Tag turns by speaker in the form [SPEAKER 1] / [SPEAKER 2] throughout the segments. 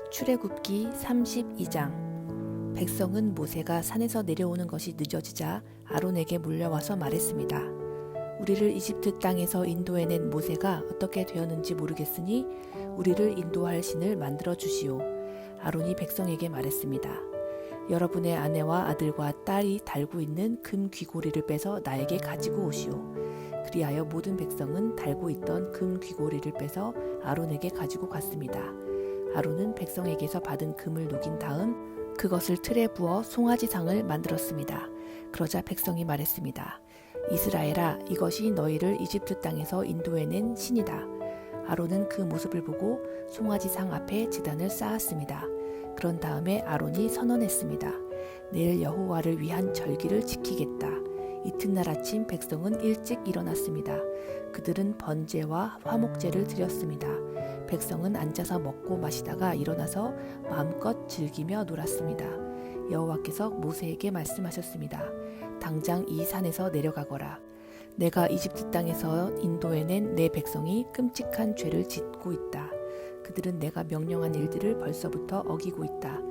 [SPEAKER 1] 출애굽기 32장. 백성은 모세가 산에서 내려오는 것이 늦어지자 아론에게 몰려와서 말했습니다. 우리를 이집트 땅에서 인도해낸 모세가 어떻게 되었는지 모르겠으니 우리를 인도할 신을 만들어 주시오. 아론이 백성에게 말했습니다. 여러분의 아내와 아들과 딸이 달고 있는 금 귀고리를 빼서 나에게 가지고 오시오. 그리하여 모든 백성은 달고 있던 금 귀고리를 빼서 아론에게 가지고 갔습니다. 아론은 백성에게서 받은 금을 녹인 다음 그것을 틀에 부어 송아지상을 만들었습니다. 그러자 백성이 말했습니다. 이스라엘아, 이것이 너희를 이집트 땅에서 인도해낸 신이다. 아론은 그 모습을 보고 송아지상 앞에 제단을 쌓았습니다. 그런 다음에 아론이 선언했습니다. 내일 여호와를 위한 절기를 지키겠다. 이튿날 아침 백성은 일찍 일어났습니다. 그들은 번제와 화목제를 드렸습니다. 백성은 앉아서 먹고 마시다가 일어나서 마음껏 즐기며 놀았습니다. 여호와께서 모세에게 말씀하셨습니다. 당장 이 산에서 내려가거라. 내가 이집트 땅에서 인도해낸 내 백성이 끔찍한 죄를 짓고 있다. 그들은 내가 명령한 일들을 벌써부터 어기고 있다.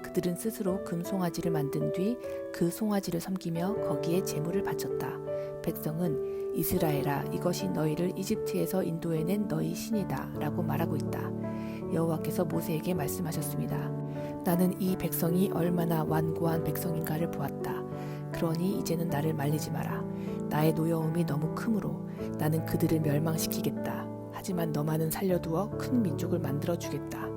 [SPEAKER 1] 그들은 스스로 금송아지를 만든 뒤 그 송아지를 섬기며 거기에 제물을 바쳤다. 백성은 이스라엘아, 이것이 너희를 이집트에서 인도해낸 너희 신이다 라고 말하고 있다. 여호와께서 모세에게 말씀하셨습니다. 나는 이 백성이 얼마나 완고한 백성인가를 보았다. 그러니 이제는 나를 말리지 마라. 나의 노여움이 너무 크므로 나는 그들을 멸망시키겠다. 하지만 너만은 살려두어 큰 민족을 만들어주겠다.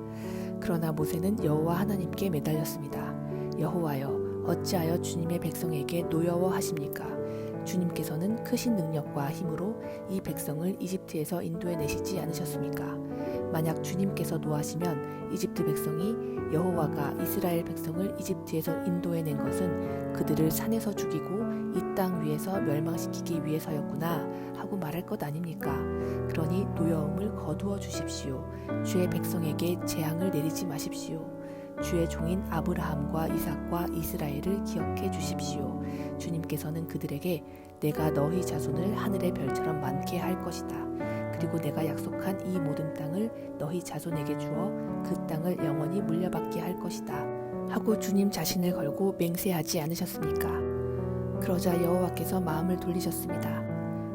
[SPEAKER 1] 그러나 모세는 여호와 하나님께 매달렸습니다. 여호와여, 어찌하여 주님의 백성에게 노여워하십니까? 주님께서는 크신 능력과 힘으로 이 백성을 이집트에서 인도해내시지 않으셨습니까? 만약 주님께서 노하시면 이집트 백성이 여호와가 이스라엘 백성을 이집트에서 인도해낸 것은 그들을 산에서 죽이고 이 땅 위에서 멸망시키기 위해서였구나 하고 말할 것 아닙니까? 그러니 노여움을 거두어 주십시오. 주의 백성에게 재앙을 내리지 마십시오. 주의 종인 아브라함과 이삭과 이스라엘을 기억해 주십시오. 주님께서는 그들에게 내가 너희 자손을 하늘의 별처럼 많게 할 것이다. 그리고 내가 약속한 이 모든 땅을 너희 자손에게 주어 그 땅을 영원히 물려받게 할 것이다. 하고 주님 자신을 걸고 맹세하지 않으셨습니까? 그러자 여호와께서 마음을 돌리셨습니다.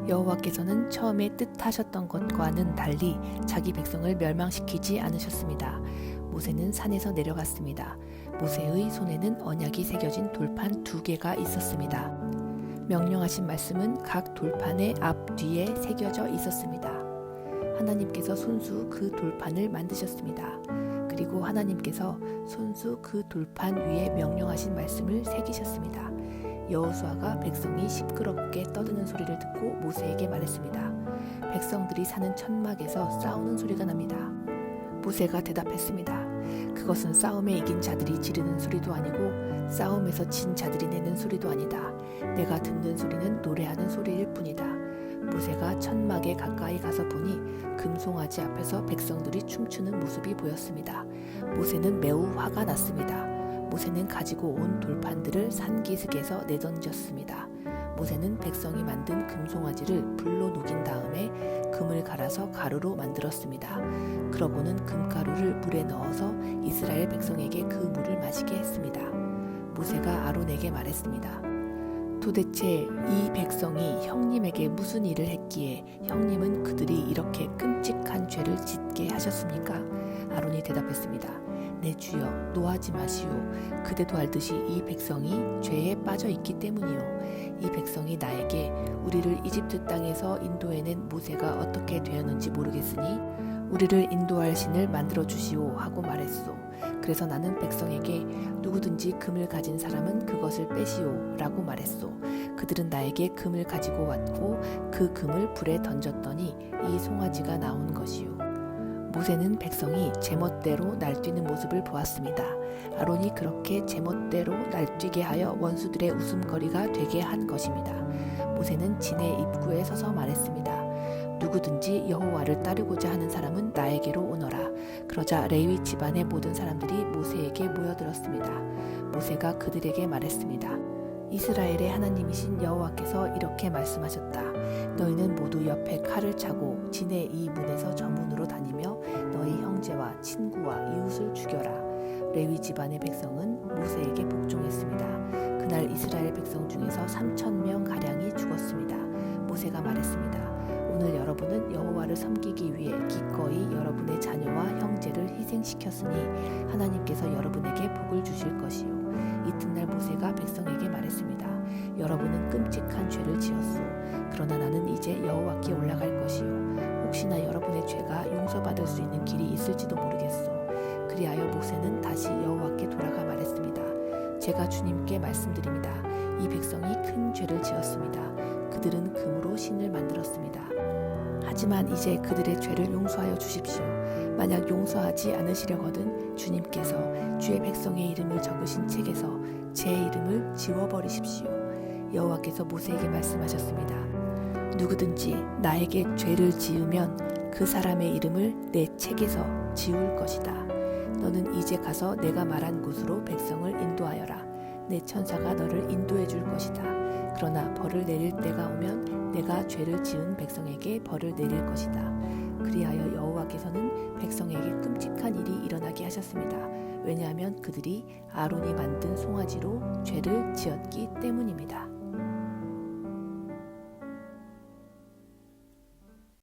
[SPEAKER 1] 여호와께서는 처음에 뜻하셨던 것과는 달리 자기 백성을 멸망시키지 않으셨습니다. 모세는 산에서 내려갔습니다. 모세의 손에는 언약이 새겨진 돌판 2개가 있었습니다. 명령하신 말씀은 각 돌판의 앞뒤에 새겨져 있었습니다. 하나님께서 손수 그 돌판을 만드셨습니다. 그리고 하나님께서 손수 그 돌판 위에 명령하신 말씀을 새기셨습니다. 여호수아가 백성이 시끄럽게 떠드는 소리를 듣고 모세에게 말했습니다. 백성들이 사는 천막에서 싸우는 소리가 납니다. 모세가 대답했습니다. 그것은 싸움에 이긴 자들이 지르는 소리도 아니고 싸움에서 진 자들이 내는 소리도 아니다. 내가 듣는 소리는 노래하는 소리일 뿐이다. 모세가 천막에 가까이 가서 보니 금송아지 앞에서 백성들이 춤추는 모습이 보였습니다. 모세는 매우 화가 났습니다. 모세는 가지고 온 돌판들을 산기슭에서 내던졌습니다. 모세는 백성이 만든 금송아지를 불로 녹인 다음에 금을 갈아서 가루로 만들었습니다. 그러고는 금가루를 물에 넣어서 이스라엘 백성에게 그 물을 마시게 했습니다. 모세가 아론에게 말했습니다. 도대체 이 백성이 형님에게 무슨 일을 했기에 형님은 그들이 이렇게 끔찍한 죄를 짓게 하셨습니까? 아론이 대답했습니다. 내 주여, 노하지 마시오. 그대도 알듯이 이 백성이 죄에 빠져 있기 때문이요. 이 백성이 나에게 우리를 이집트 땅에서 인도해낸 모세가 어떻게 되었는지 모르겠으니 우리를 인도할 신을 만들어 주시오 하고 말했소. 그래서 나는 백성에게 누구든지 금을 가진 사람은 그것을 빼시오 라고 말했소. 그들은 나에게 금을 가지고 왔고 그 금을 불에 던졌더니 이 송아지가 나온 것이오. 모세는 백성이 제멋대로 날뛰는 모습을 보았습니다. 아론이 그렇게 제멋대로 날뛰게 하여 원수들의 웃음거리가 되게 한 것입니다. 모세는 진의 입구에 서서 말했습니다. 누구든지 여호와를 따르고자 하는 사람은 나에게로 오너라. 그러자 레위 집안의 모든 사람들이 모세에게 모여들었습니다. 모세가 그들에게 말했습니다. 이스라엘의 하나님이신 여호와께서 이렇게 말씀하셨다. 너희는 모두 옆에 칼을 차고 진의 이 문에서 저 문으로 다니며 너희 형제와 친구와 이웃을 죽여라. 레위 집안의 백성은 모세에게 복종했습니다. 그날 이스라엘 백성 중에서 3,000명 가량이 죽었습니다. 모세가 말했습니다. 오늘 여러분은 여호와를 섬기기 위해 기꺼이 여러분의 자녀와 형제를 희생시켰으니 하나님께서 여러분에게 복을 주실 것이요. 이튿날 모세가 백성에게 말했습니다. 여러분은 끔찍한 죄를 지었소. 그러나 나는 이제 여호와께 올라갈 것이요. 혹시나 여러분의 죄가 용서받을 수 있는 길이 있을지도 모르겠소. 그리하여 모세는 다시 여호와께 돌아가 말했습니다. 제가 주님께 말씀드립니다. 이 백성이 큰 죄를 지었습니다. 그들은 금으로 신을 만들었습니다. 하지만 이제 그들의 죄를 용서하여 주십시오. 만약 용서하지 않으시려거든 주님께서 주의 백성의 이름을 적으신 책에서 제 이름을 지워버리십시오. 여호와께서 모세에게 말씀하셨습니다. 누구든지 나에게 죄를 지으면 그 사람의 이름을 내 책에서 지울 것이다. 너는 이제 가서 내가 말한 곳으로 백성을 인도하여라. 내 천사가 너를 인도해 줄 것이다. 그러나 벌을 내릴 때가 오면 내가 죄를 지은 백성에게 벌을 내릴 것이다. 그리하여 여호와께서는 백성에게 끔찍한 일이 일어나게 하셨습니다. 왜냐하면 그들이 아론이 만든 송아지로 죄를 지었기 때문입니다.